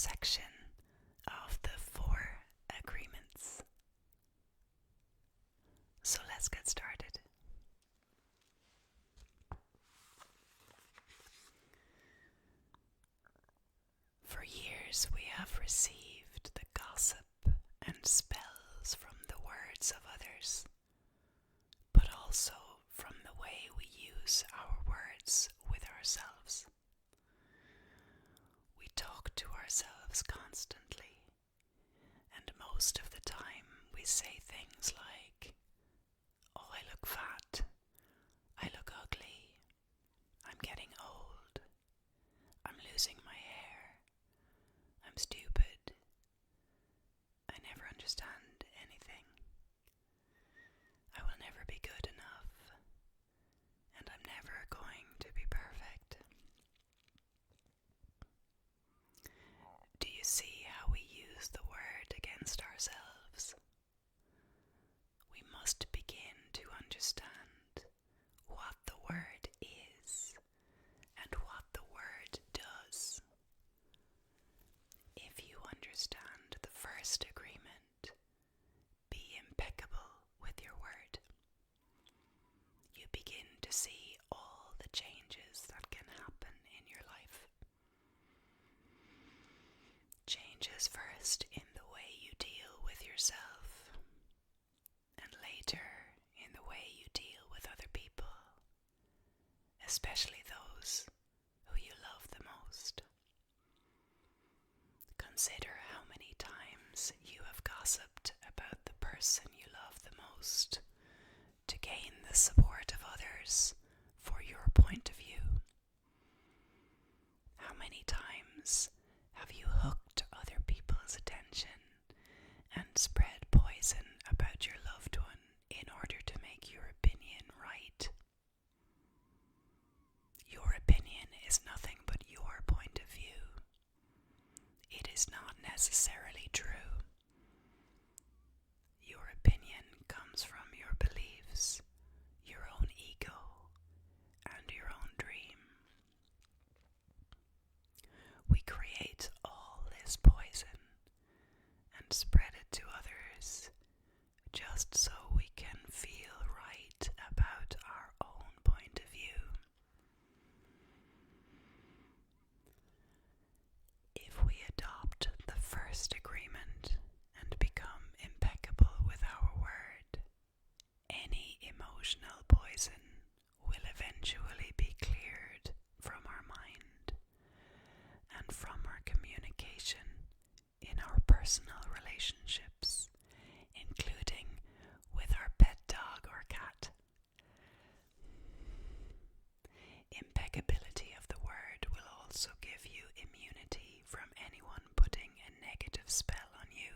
section of the 4 agreements. So let's get started. For years we have received the gossip and spells from the words of others, but also from the way we use our words with ourselves. We talk to ourselves constantly, and most of the time we say things like, "Oh, I look fat. I look ugly. I'm getting old. I'm losing my hair. I'm stupid. I never understand anything. I will never be good enough. And I'm never going to be perfect." Do you see how we use the word against ourselves? We must begin to understand what the word is and what the word does. If you understand the first agreement, be impeccable with your word, you begin to see all the changes that can happen in your life. Changes first in the way you deal with yourself, and later in the way you deal with other people, especially those who you love the most. Consider how many times you have gossiped about the person you love the most to gain the support of others for your point of view. How many times have you hooked other people's attention and spread poison about your loved one in order to make your opinion right? Your opinion is nothing but your point of view. It is not necessarily true. Your opinion comes from your beliefs, your own ego, and your own dream. We create all this poison and spread it to others just so we can feel right about our own point of view. If we adopt the first agreement and become impeccable with our word, any emotional poison will eventually be cleared from our mind and from our communication in our personal relationships, including with our pet dog or cat. Impeccability of the word will also give you immunity from anyone putting a negative spell on you.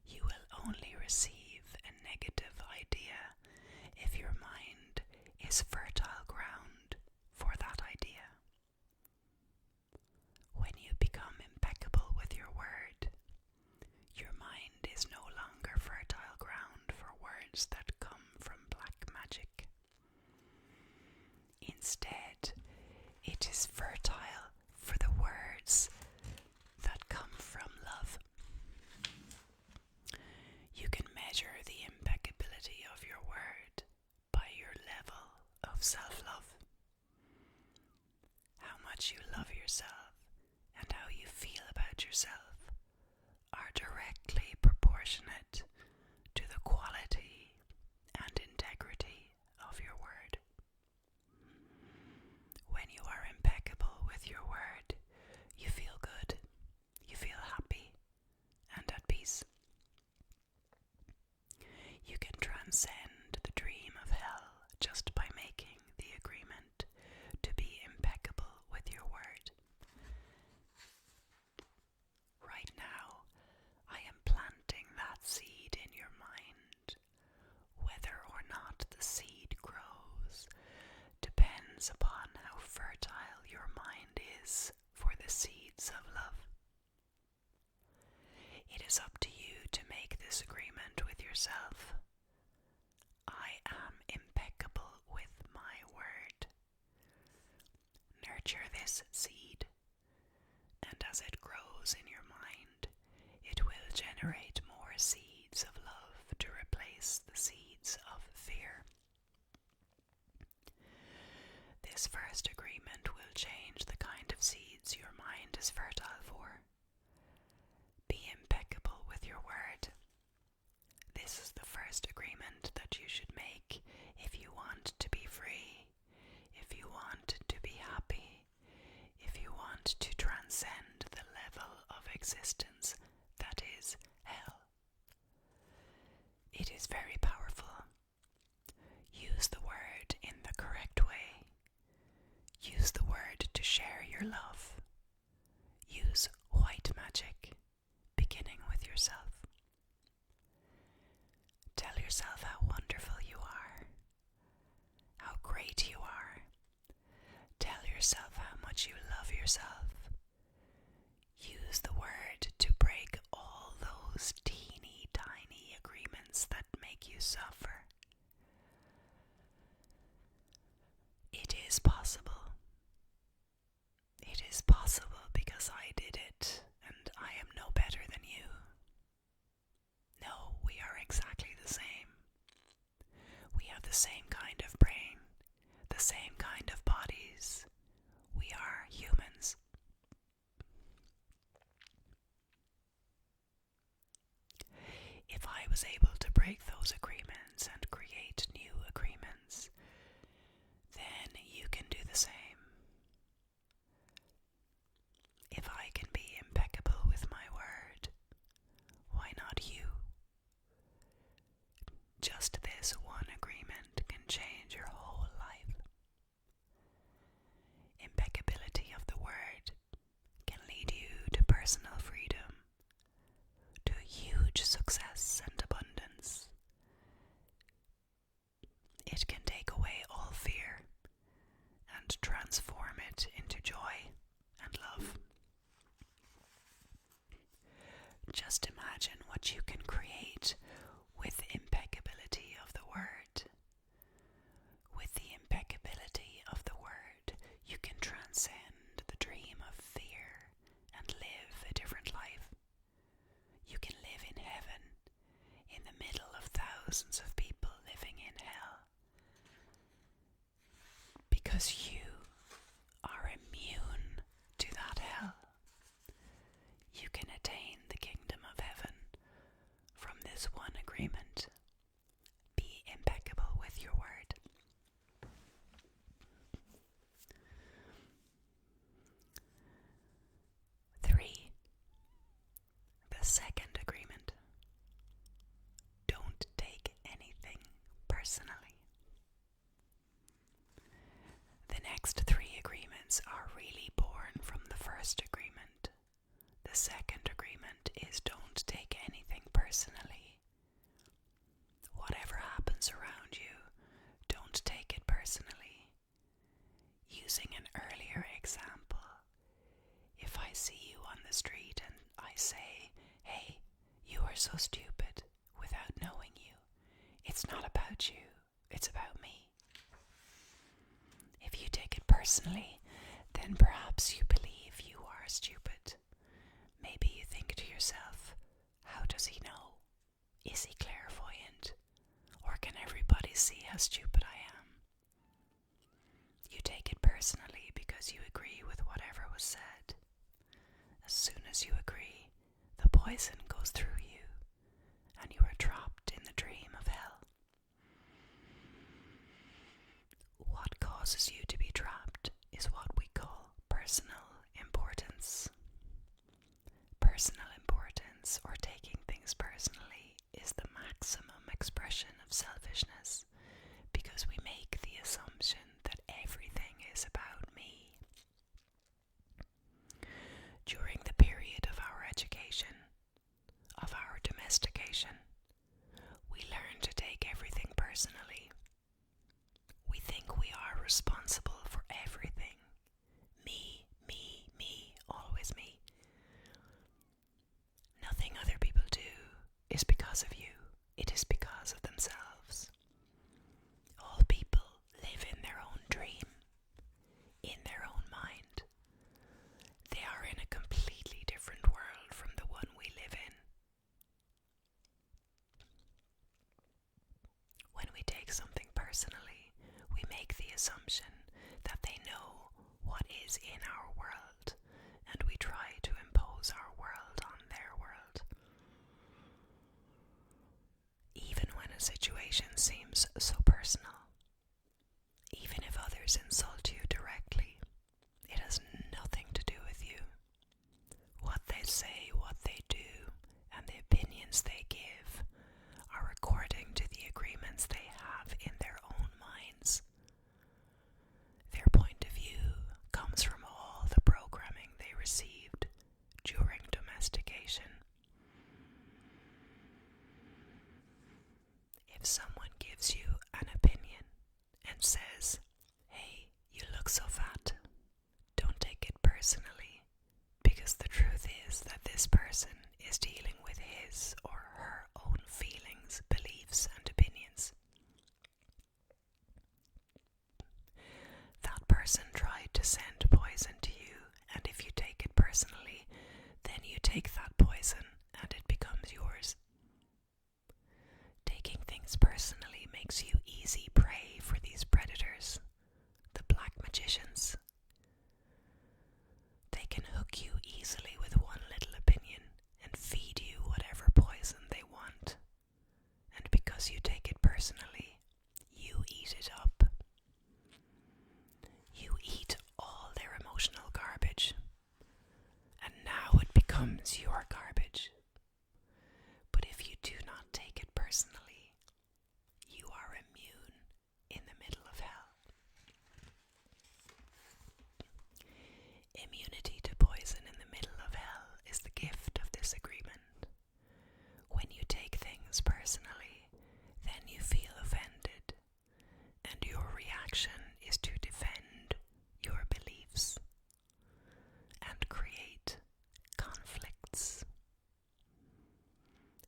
You will only receive a negative idea if your mind is fertile ground for that idea. When you become impeccable with your word, your mind is no longer fertile ground for words that come from black magic. Instead, it is fertile for the words that come from love. You can measure the impeccability of your word by your level of self-love. How much you love yourself and how you feel about yourself are directly proportionate to the quality and integrity of your word. When you are impeccable with your word, you feel good, you feel happy, and at peace. You can transcend the dream of hell just by making the agreement to be impeccable with your word. Right now, I am planting that seed in your mind. Whether or not the seed grows depends upon how fertile your mind is for the seeds of love. It is up to you to make this agreement with yourself. I am impeccable with my word. Nurture this seed, and as it grows, replace the seeds of fear. This first agreement will change the kind of seeds your mind is fertile for. Be impeccable with your word. This is the first agreement that you should make if you want to be free, if you want to be happy, if you want to transcend the level of existence that is hell. It is very powerful. Use the word in the correct way. Use the word to share your love. Use white magic, beginning with yourself. Tell yourself how wonderful you are, how great you are. Tell yourself how much you love yourself. Use the word to break all those teeny tiny agreements that make you suffer. It is possible. It is possible because I did it, and I am no better than you. No, we are exactly the same. We have the same kind of brain, the same kind of bodies. We are humans. If I was able to break those agreements and create new agreements, then you can do the same. If I can be impeccable with my word, why not you? Just this one agreement can change your whole life. Impeccability of the word can lead you to personal freedom, to huge success and abundance. It can take away all fear and transform it into joy and love. Just imagine what you can create with impeccability of the word. With the impeccability of the word, you can transcend the dream of fear and live a different life. You can live in heaven, in the middle of thousands of people living in hell. Because you are immune to that hell. You can attain the kingdom of heaven from this one agreement. Be impeccable with your word. Three, the second agreement. Don't take anything personally. The next three agreements are really born from the first agreement. The second agreement is don't take anything personally. Whatever happens around you, don't take it personally. Using an earlier example, if I see you on the street and I say, "Hey, you are so stupid," without knowing you, it's not about you, it's about me. If you take it personally, then perhaps you believe you are stupid. Maybe you think to yourself, how does he know? Is he clairvoyant? Or can everybody see how stupid I am? You take it personally because you agree with whatever was said. As soon as you agree, the poison goes through you, and you are trapped in the dream of hell. What causes you to be trapped is what we call personal importance. Personal importance, or taking things personally, is the maximum expression of selfishness, because we make the assumption that everything is about me. During the period of our education, of our domestication, we learn to take everything personally. We think we are responsible for everything. Me, me, me, always me. Nothing other people do is because of you. It is because of themselves. All people live in their own dream, in their own mind. They are in a completely different world from the one we live in. personally, we make the assumption that they know what is in our world, and we try to impose our world on their world. Even when a situation seems so personal, even if others insult you directly, it has nothing to do with you. What they say, what they do, and the opinions they give are according to the agreements they have in their own minds. Their point of view comes from all the programming they received during domestication. If someone gives you an opinion and says, "Hey, you look so fat," don't take it personally, because the truth is that this person is dealing with his or her own feelings, beliefs, and opinions. That person tried to send poison to you, and if you take it personally, then you take that poison and it becomes yours. Taking things personally makes you easy prey for these predators, the black magicians. They can hook you easily with one little opinion and feed you whatever poison they want. And because you take it personally, you eat it up. You eat all their emotional garbage, and now it becomes your garbage. But if you do not take it personally, you are immune in the middle of hell. Immunity to poison in the middle of hell is the gift of this agreement. When you take things personally, then you feel offended, and your reaction is to defend your beliefs and create conflicts.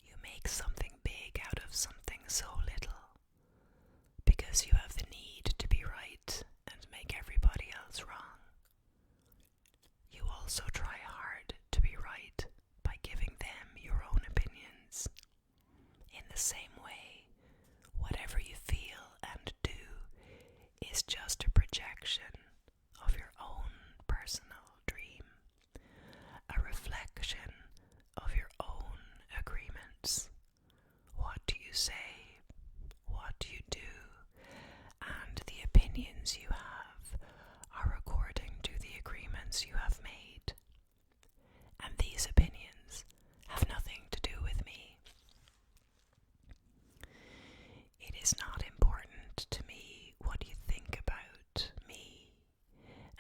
You make something big out of something so little because you have the need to be right and make everybody else wrong. You also try hard to be right by giving them your own opinions. In the same way, whatever you feel and do is just a projection of your own personal dream, a reflection of your own agreements. What do you say? What do you do? And the opinions you have are according to the agreements you have made. And these opinions have nothing to do with me. It is not important to me what you think about me,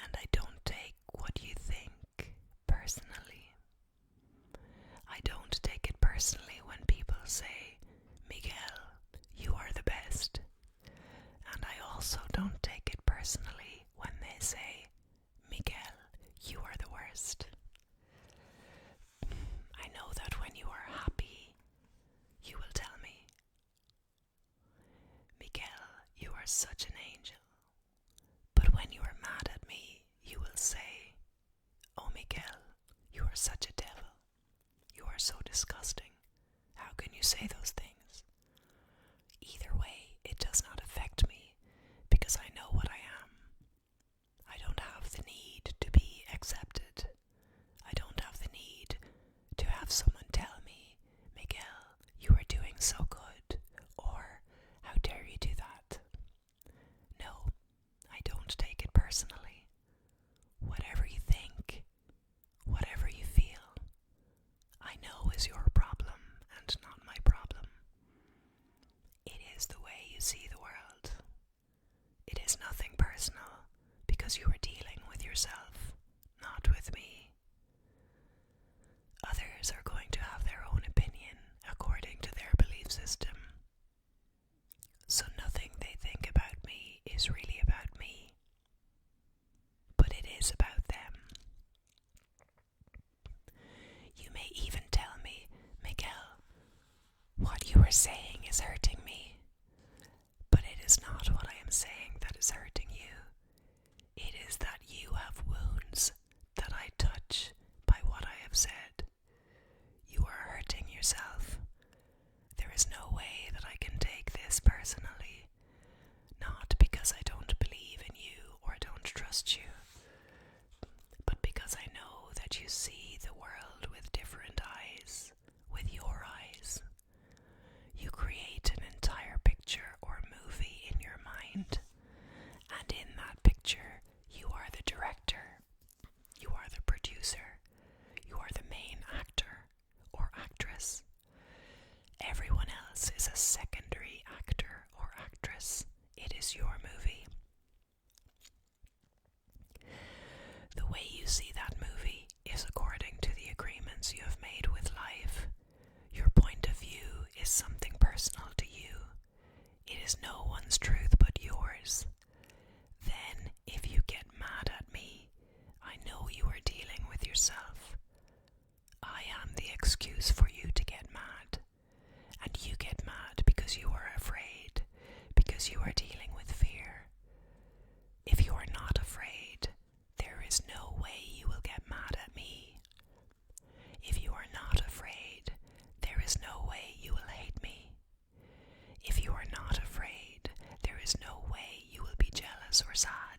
and I don't take what you think personally. I don't take it personally when people say, "Miguel, you are the best." And I also don't take it personally when they say, "Miguel, you are the worst." I know that when you are happy, you will tell me, "Miguel, you are such an angel." But when you are mad at me, you will say, "Oh, Miguel, you are such a devil. You are so disgusting. How can you say those things?" Either way, it does not affect me because I know what I am. I don't have the need to be accepted. I don't have the need to have someone tell me, "Miguel, you are doing so good," or "How dare you do that?" No, I don't take it personally. Whatever you think, whatever you feel, I know is your problem and not my problem. It is the way you see the world. It is nothing personal because you are dealing with yourself, not with me. Others are going to have their own opinion according to their belief system. So nothing they think about me is really about me, but it is about them. You may even tell me, "Miguel, what you are saying is hurting me." But it is not what I am saying that is hurting you. It is that you have wounds that I touch by what I have said. You are hurting yourself. There is no way that I can take this personally. producer. You are the main actor or actress. Everyone else is a secondary actor or actress. It is your movie. The way you see that movie is according to the agreements you have made with life. Your point of view is something personal to you. It is no one's truth but yours. Then, if you get mad at me, I know you are dealing with yourself. I am the excuse for you to get mad. And you get mad because you are afraid, because you are dealing with fear. If you are not afraid, there is no way you will get mad at me. If you are not afraid, there is no way you will hate me. If you are not afraid, there is no way you will be jealous or sad.